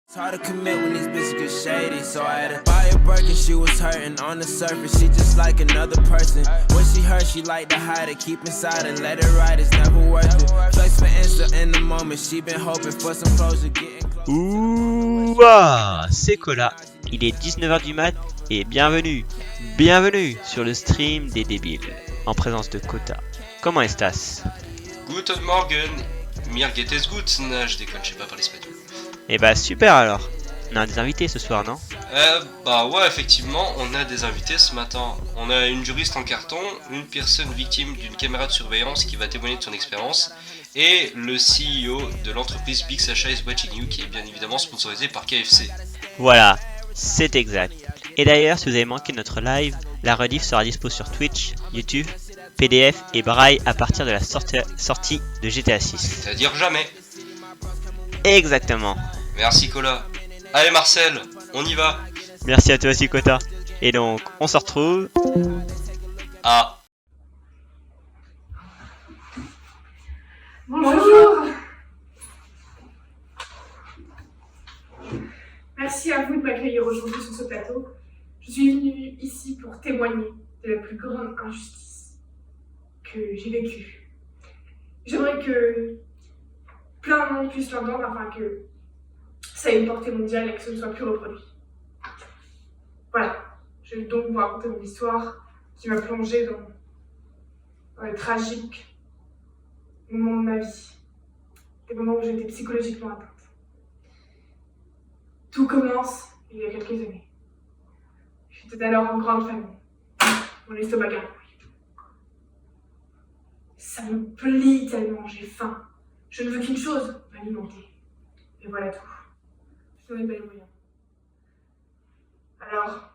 It's hard to commit when these bitches get shady. So I had to buy a Birkin, she was hurting. On the surface, she just like another person. When she hurt, she like to hide it. Keep inside and let it ride, it's never worth it. Flex for Insta in the moment, she been hoping for some closure. Ouah, c'est Cola. Il est 19h du mat et bienvenue sur le stream des débiles, en présence de Kota. Comment estás? Guten Morgen, mir geht es gut. Non, je déconne, je sais pas parler espagnol. Eh bah super alors. On a des invités ce soir, non? Bah ouais, effectivement, on a des invités ce matin. On a une juriste en carton, une personne victime d'une caméra de surveillance qui va témoigner de son expérience, et le CEO de l'entreprise Big Sasha is Watching You, qui est bien évidemment sponsorisé par KFC. Voilà, c'est exact. Et d'ailleurs, si vous avez manqué notre live, la rediff sera dispo sur Twitch, YouTube, PDF et Braille à partir de la sortie de GTA 6. C'est-à-dire jamais. Exactement. Merci Cola. Allez Marcel, on y va. Merci à toi aussi Kota. Et donc, on se retrouve. Ah. Bonjour. Merci à vous de m'accueillir aujourd'hui sur ce plateau. Je suis venue ici pour témoigner de la plus grande injustice que j'ai vécue. J'aimerais que plein de monde puisse l'entendre afin que ça ait une portée mondiale et que ce ne soit plus reproduit. Voilà, je vais donc vous raconter mon histoire qui m'a plongée dans les tragiques moments de ma vie, des moments où j'étais psychologiquement atteinte. Tout commence il y a quelques années. J'étais alors en grande famille, mon estomac garni. Ça me plie tellement, j'ai faim. Je ne veux qu'une chose, m'alimenter. Et voilà tout. Je n'en ai pas les moyens. Alors,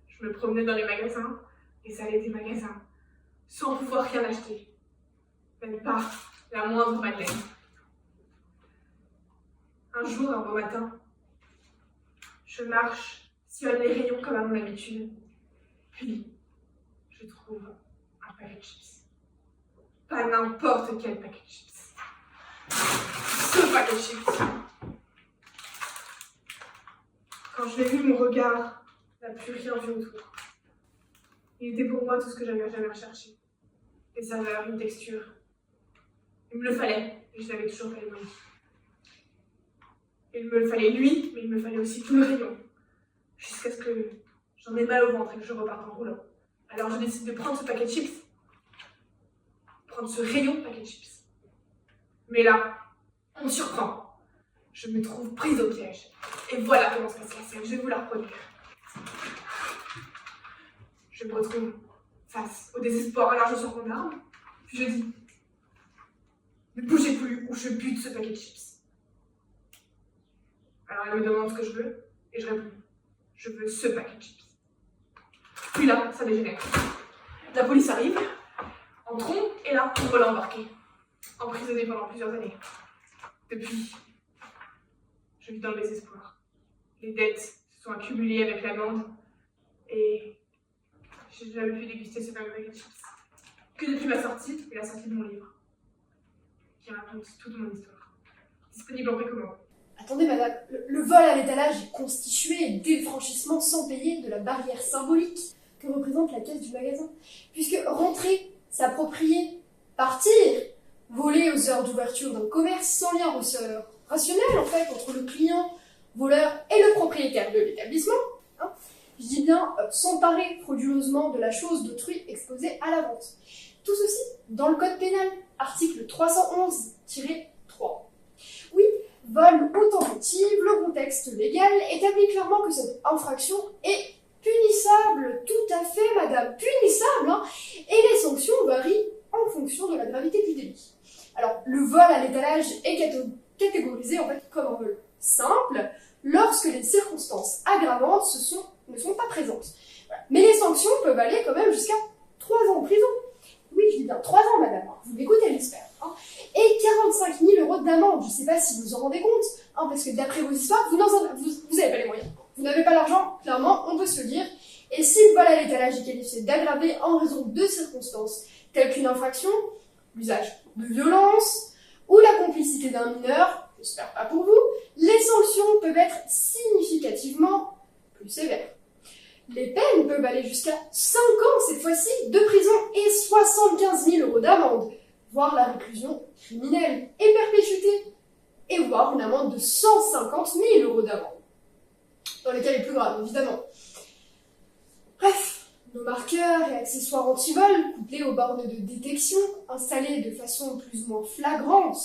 je me promenais dans les magasins, et ça allait des magasins, sans pouvoir rien acheter. Même pas la moindre madeleine. Un jour, un beau matin, je marche, sillonne les rayons comme à mon habitude, puis je trouve un paquet de chips. Pas n'importe quel paquet de chips. Ce paquet de chips. Quand je l'ai vu, mon regard n'a plus rien vu autour. Il était pour moi tout ce que j'avais jamais recherché. Des saveurs, une texture. Il me le fallait, et je n'avais toujours pas les moyens. Il me le fallait lui, mais il me fallait aussi tout le rayon. Jusqu'à ce que j'en ai mal au ventre et que je reparte en roulant. Alors je décide de prendre ce paquet de chips. Prendre ce rayon paquet de chips. Mais là, on me surprend. Je me trouve prise au piège. Et voilà comment se passe la scène. Je vais vous la reproduire. Je me retrouve face au désespoir. Alors je sors mon arme. Puis je dis: ne bougez plus ou je bute ce paquet de chips. Alors elle me demande ce que je veux. Et je réponds: je veux ce paquet de chips. Puis là, ça dégénère. La police arrive. Entrons, et là, on me l'a embarqué. Emprisonné pendant plusieurs années. Depuis, je vis dans le désespoir. Les dettes se sont accumulées avec l'amende, et j'ai jamais pu déguster ce fameux paquet de chips. Que depuis ma sortie, et la sortie de mon livre, qui raconte toute mon histoire. Disponible en précommande. Attendez madame, le vol à l'étalage est constitué dès le franchissement sans payer de la barrière symbolique que représente la caisse du magasin. Puisque rentrer, s'approprier, partir, voler aux heures d'ouverture d'un commerce sans lien rationnel en fait entre le client, voleur et le propriétaire de l'établissement, hein, je dis bien s'emparer frauduleusement de la chose d'autrui exposée à la vente. Tout ceci dans le code pénal, article 311-3. Oui, vol ou tentative, le contexte légal établit clairement que cette infraction est punissable, tout à fait madame, punissable, hein, et les sanctions varient en fonction de la gravité du délit. Alors, le vol à l'étalage est catégorisé en fait comme un vol simple lorsque les circonstances aggravantes ne sont pas présentes. Voilà. Mais les sanctions peuvent aller quand même jusqu'à 3 ans de prison. Oui, je dis bien 3 ans madame, hein. Vous m'écoutez j'espère. Hein. Et 45 000 € d'amende, je ne sais pas si vous en rendez compte, hein, parce que d'après vos histoires, vous n'avez pas les moyens. Vous n'avez pas l'argent, clairement, on peut se le dire. Et si le vol à l'étalage est qualifié d'aggravé en raison de circonstances telles qu'une infraction, l'usage de violence, ou la complicité d'un mineur, j'espère pas pour vous, les sanctions peuvent être significativement plus sévères. Les peines peuvent aller jusqu'à 5 ans cette fois-ci de prison et 75 000 € d'amende, voire la réclusion criminelle et perpétuité, et voire une amende de 150 000 € d'amende, dans les cas les plus graves évidemment. Bref, nos marqueurs et accessoires anti-vol, couplés aux bornes de détection, installées de façon plus ou moins flagrante,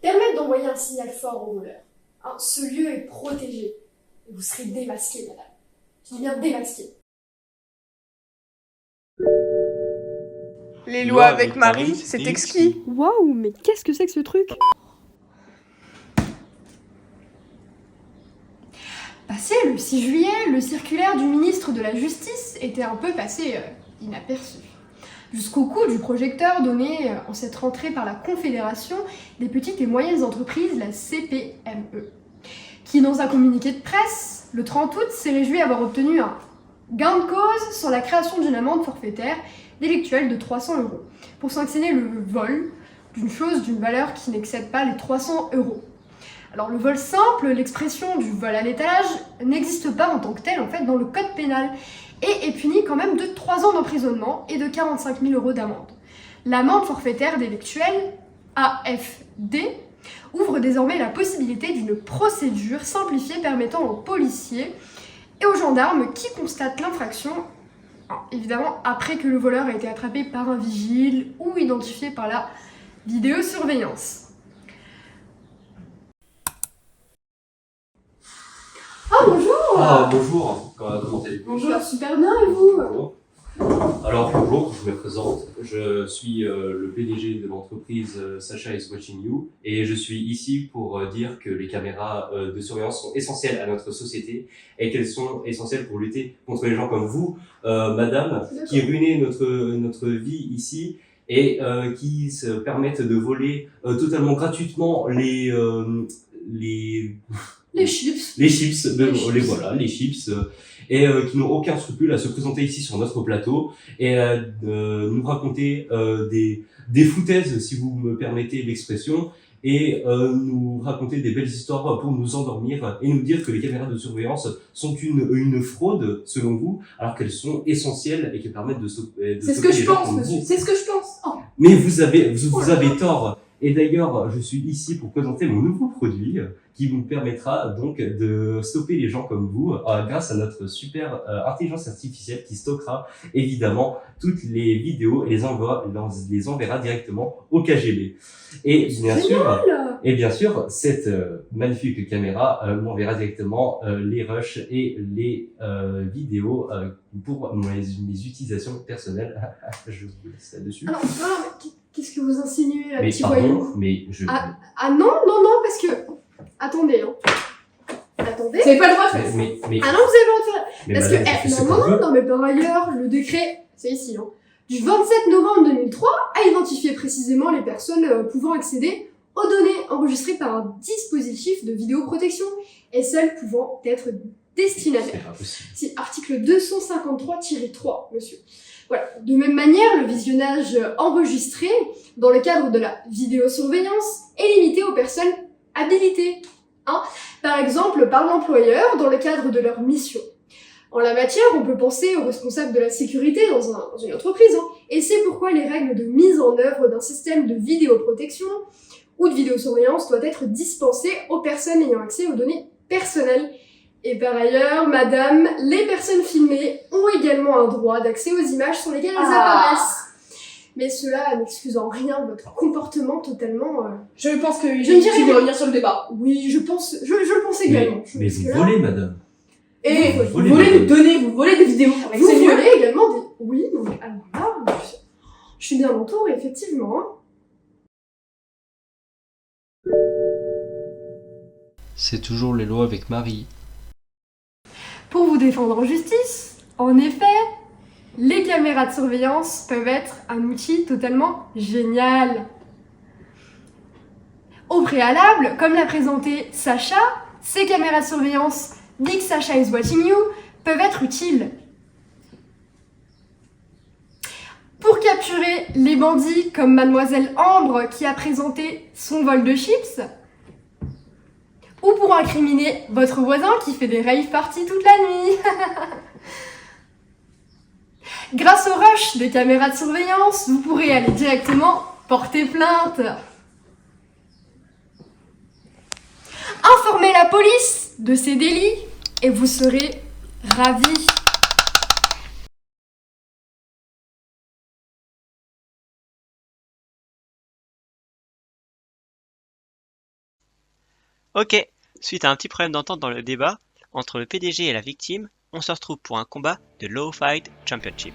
permettent d'envoyer un signal fort aux voleurs. Ce lieu est protégé, et vous serez démasqué, madame. Je dis bien démasqué. Les lois avec Marie, c'est exquis. Waouh, mais qu'est-ce que c'est que ce truc? Passé le 6 juillet, le circulaire du ministre de la Justice était un peu passé inaperçu. Jusqu'au coup du projecteur donné en cette rentrée par la Confédération des petites et moyennes entreprises, la CPME, qui dans un communiqué de presse, le 30 août, s'est réjoui avoir obtenu un gain de cause sur la création d'une amende forfaitaire délictuelle de 300 € pour sanctionner le vol d'une chose d'une valeur qui n'excède pas les 300 €. Alors le vol simple, l'expression du vol à l'étalage, n'existe pas en tant que tel en fait dans le code pénal et est puni quand même de 3 ans d'emprisonnement et de 45 000 € d'amende. L'amende forfaitaire délictuelle, AFD, ouvre désormais la possibilité d'une procédure simplifiée permettant aux policiers et aux gendarmes qui constatent l'infraction, évidemment après que le voleur a été attrapé par un vigile ou identifié par la vidéosurveillance. Ah bonjour! Ah bonjour, comment allez-vous? Bonjour, super bien et vous? Bonjour. Alors bonjour, je me présente, je suis le PDG de l'entreprise Sacha is Watching You et je suis ici pour dire que les caméras de surveillance sont essentielles à notre société et qu'elles sont essentielles pour lutter contre les gens comme vous, madame, qui ruinez notre vie ici et qui se permettent de voler totalement gratuitement les chips, les chips, et qui n'ont aucun scrupule à se présenter ici sur notre plateau et nous raconter des foutaises, si vous me permettez l'expression, et nous raconter des belles histoires pour nous endormir et nous dire que les caméras de surveillance sont une fraude selon vous, alors qu'elles sont essentielles et qu'elles permettent de stopper. C'est ce que je pense, monsieur. C'est ce que je pense. Oh. Mais vous avez tort. Et d'ailleurs, je suis ici pour présenter mon nouveau produit qui vous permettra donc de stopper les gens comme vous grâce à notre super intelligence artificielle qui stockera évidemment toutes les vidéos et les enverra directement au KGB. Et bien sûr, cette magnifique caméra m'enverra directement les rushs et les vidéos pour mes utilisations personnelles. Je vous laisse là-dessus. Alors, qu'est-ce que vous insinuez, mais petit pardon, voyou? mais je... Ah non, parce que... Attendez, Attendez. Vous n'avez pas le droit de faire ça. Ah non, vous avez pas le droit de faire. Mais Parce madame, que, non, mais par ailleurs, le décret, c'est ici, du 27 novembre 2003 a identifié précisément les personnes pouvant accéder aux données enregistrées par un dispositif de vidéoprotection et celles pouvant être destinataires. C'est pas possible. C'est article 253-3, monsieur. Voilà. De même manière, le visionnage enregistré dans le cadre de la vidéosurveillance est limité aux personnes habilitées. Par exemple, par l'employeur dans le cadre de leur mission. En la matière, on peut penser aux responsables de la sécurité dans une entreprise, et c'est pourquoi les règles de mise en œuvre d'un système de vidéoprotection ou de vidéosurveillance doivent être dispensées aux personnes ayant accès aux données personnelles. Et par ailleurs, madame, les personnes filmées ont également un droit d'accès aux images sur lesquelles elles apparaissent. Mais cela n'excuse en rien votre comportement totalement... Je pense que je ne dirais de revenir sur le débat. Oui, je le pense également. Mais vous volez, madame. Et Vous vous volez volez des des données, vous volez des vidéos. Avec Vous ces lieux. volez également des... Oui, non mais alors là, je suis bien entourée, effectivement. C'est toujours les lois avec Marie. Pour vous défendre en justice, en effet, les caméras de surveillance peuvent être un outil totalement génial. Au préalable, comme l'a présenté Sacha, ces caméras de surveillance, Big Sacha is Watching You, peuvent être utiles. Pour Pour capturer les bandits comme Mademoiselle Ambre qui a présenté son vol de chips, ou pour incriminer votre voisin qui fait des rave parties toute la nuit. Grâce au rush des caméras de surveillance, vous pourrez aller directement porter plainte. Informez la police de ces délits et vous serez ravis. Ok, suite à un petit problème d'entente dans le débat entre le PDG et la victime, on se retrouve pour un combat de Low Fight Championship.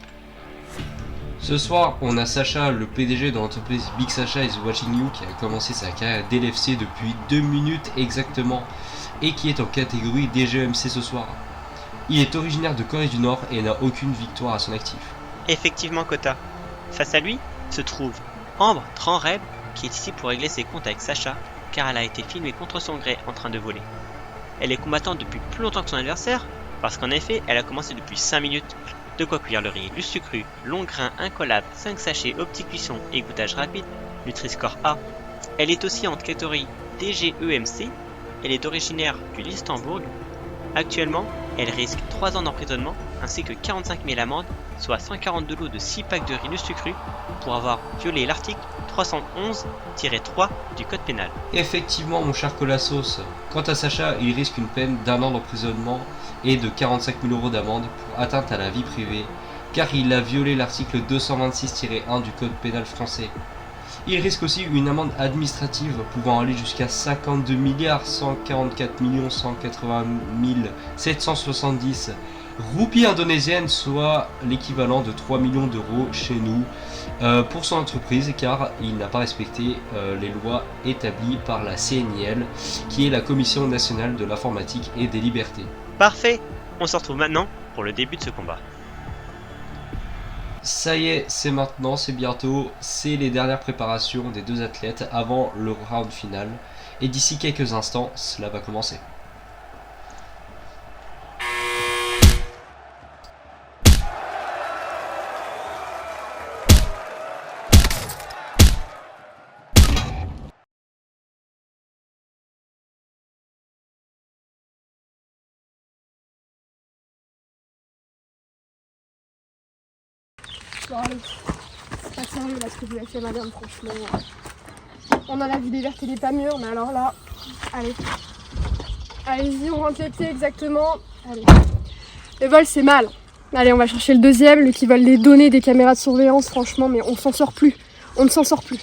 Ce soir, on a Sacha, le PDG de l'entreprise Big Sacha is Watching You, qui a commencé sa carrière d'LFC depuis 2 minutes exactement et qui est en catégorie DGEMC ce soir. Il est originaire de Corée du Nord et n'a aucune victoire à son actif. Effectivement, Kota. Face à lui se trouve Ambre Tranreb, qui est ici pour régler ses comptes avec Sacha, car elle a été filmée contre son gré en train de voler. Elle est combattante depuis plus longtemps que son adversaire, parce qu'en effet, elle a commencé depuis 5 minutes. De quoi cuire le riz Lustucru, long grain, incollable, 5 sachets, optique cuisson et goûtage rapide, Nutri-Score A. Elle est aussi en catégorie DGEMC, elle est originaire du Lichtenbourg. Actuellement, elle risque 3 ans d'emprisonnement ainsi que 45 000 amendes, soit 142 lots de 6 packs de riz Lustucru pour avoir violé l'article 311-3 du code pénal. Effectivement, mon cher Colassos, quant à Sacha, il risque une peine d'1 an d'emprisonnement et de 45 000 € d'amende pour atteinte à la vie privée, car il a violé l'article 226-1 du code pénal français. Il risque aussi une amende administrative pouvant aller jusqu'à 52 144 180 770 roupies indonésiennes, soit l'équivalent de 3 millions d'euros chez nous pour son entreprise, car il n'a pas respecté les lois établies par la CNIL, qui est la Commission nationale de l'informatique et des libertés. Parfait, on se retrouve maintenant pour le début de ce combat. Ça y est, c'est maintenant, c'est bientôt, c'est les dernières préparations des 2 athlètes avant le round final, et d'ici quelques instants, cela va commencer. Bon, allez, c'est pas sérieux là ce que vous avez fait, madame, franchement. On en a vu des vertes et des pas mûres, mais alors là, allez. Allez-y, on rentre les pieds exactement. Allez. Le vol, c'est mal. Allez, on va chercher le deuxième, lui qui vole les données des caméras de surveillance, franchement, mais on s'en sort plus. On ne s'en sort plus.